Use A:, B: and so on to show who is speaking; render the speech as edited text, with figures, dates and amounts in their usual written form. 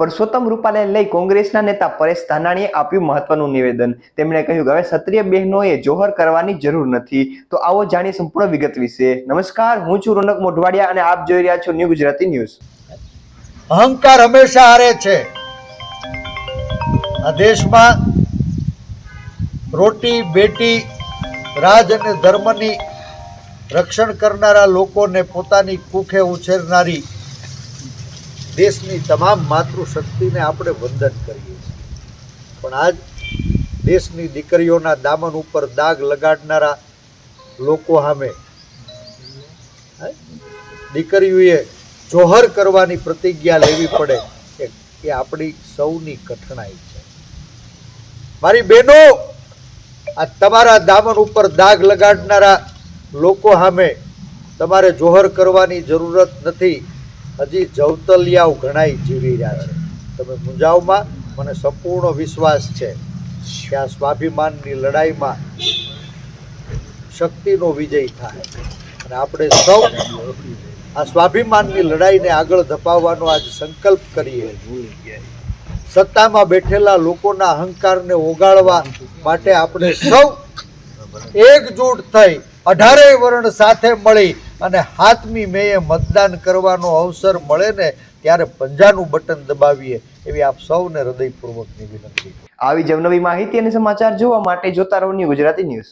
A: પરસોત્તમ રૂપાલાને લઈ કોંગ્રેસના નેતા પરેશ ધાનાણીએ આપ્યું મહત્વનું નિવેદન। તેમણે કહ્યું કે હવે ક્ષત્રિય બહેનોએ જોહર કરવાની જરૂર નથી। તો આવો જાણીએ સંપૂર્ણ વિગત વિશે। નમસ્કાર, હું છું રોનક મોઢવાડિયા અને આપ જોઈ રહ્યા છો ન્યૂ ગુજરાતી ન્યૂઝ।
B: અહંકાર હંમેશા હારે છે। આ દેશમાં રોટી બેટી રાજ અને ધર્મની રક્ષણ કરનારા લોકોને પોતાની કુખે ઉછેરનારી દેશની તમામ માતૃશક્તિને આપણે વંદન કરીએ છીએ, પણ આજ દેશની દીકરીઓના દામન ઉપર દાગ લગાડનારા લોકો સામે દીકરીઓએ જોહર કરવાની પ્રતિજ્ઞા લેવી પડે એ આપણી સૌની કઠણાઈ છે। મારી બહેનો, આ તમારા દામન ઉપર દાગ લગાડનારા લોકો સામે તમારે જોહર કરવાની જરૂરત નથી। હજી જવતલિયાઓ ઘણાય જીવી રહ્યા છે। તમે મુંજાવમાં મને સંપૂર્ણ વિશ્વાસ છે કે આ સ્વાભિમાનની લડાઈમાં શક્તિનો વિજય થાય અને આપણે સૌ આ સ્વાભિમાનની લડાઈને આગળ ધપાવવાનો આજ સંકલ્પ કરીએ। સત્તામાં બેઠેલા લોકોના અહંકારને ઓગાળવા માટે આપણે સૌ એકજૂટ થઈ 18 વર્ણ સાથે મળી અને 7મી મેએ મતદાન કરવાનો અવસર મળે ને ત્યારે પંજાનું બટન દબાવીએ એવી આપ સૌને હૃદયપૂર્વકની વિનંતી।
A: આવી જ નવી માહિતી અને સમાચાર જોવા માટે જોતા રહો ન્યૂ ગુજરાતી ન્યૂઝ।